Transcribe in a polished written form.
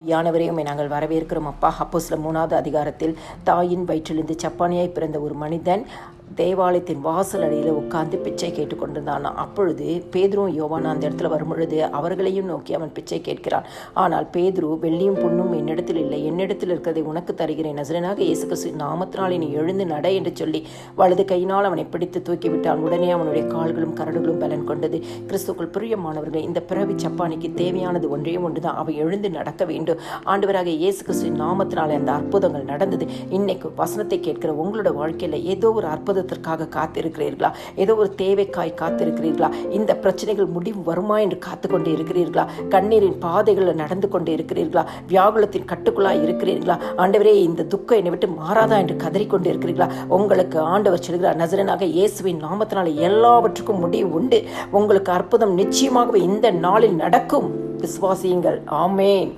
யானவரையும் நாங்கள் வரவேற்கிறோம் அப்பா. அப்போஸ்தலர் 3வது அதிகாரத்தில் தாயின் வயிற்றிலிருந்து சப்பானியாய் பிறந்த ஒரு மனிதன் தேவாலயத்தின் வாசல் அடியில் உட்கார்ந்து பிச்சை கேட்டுக்கொண்டிருந்தான். அப்பொழுது பேதுரும் யோவானும் அந்த இடத்துல வரும்பொழுது அவர்களையும் நோக்கி அவன் பிச்சை கேட்கிறான். ஆனால் பேதுரு, வெள்ளியும் பொன்னும் என்னிடத்தில் இல்லை, என்னிடத்தில் இருக்கிறதை உனக்கு தருகிறேன், நசரேயனாகிய இயேசு கிறிஸ்துவின் நாமத்தினாலே நீ எழுந்து நட என்று சொல்லி வலது கையினால் அவனை பிடித்து தூக்கிவிட்டான். உடனே அவனுடைய கால்களும் கரடுகளும் பலன் கொண்டது. கிறிஸ்துக்குள் பிரியமானவர்கள், இந்த பிறவி சப்பானிக்கு தேவையானது ஒன்றே ஒன்றுதான், அவை எழுந்து நடக்க வேண்டும். ஆண்டவராக இயேசு கிறிஸ்துவின் நாமத்தினாலே அந்த அற்புதங்கள் நடந்தது. இன்னைக்கு வசனத்தை கேட்கிற உங்களோட வாழ்க்கையில் ஏதோ ஒரு அற்புதத்திற்காக காத்திருக்கிறீர்களா? ஏதோ ஒரு தேவைக்காய் காத்திருக்கிறீர்களா? இந்த பிரச்சனைகள் முடிவு வருமா என்று காத்து கொண்டு இருக்கிறீர்களா? கண்ணீரின் பாதைகளில் நடந்து கொண்டு இருக்கிறீர்களா? வியாகுலத்தின் கட்டுக்குள்ளாய் இருக்கிறீர்களா? ஆண்டவரே, இந்த துக்கம் என்னை விட்டு மாறாதா என்று கதறிக்கொண்டு இருக்கிறீர்களா? உங்களுக்கு ஆண்டவர் சொல்கிறார், நசரேயனாகிய இயேசுவின் நாமத்தினாலே எல்லாவற்றுக்கும் முடிவு உண்டு. உங்களுக்கு அற்புதம் நிச்சயமாகவே இந்த நாளில் நடக்கும். விசுவாசியுங்கள். ஆமேன்.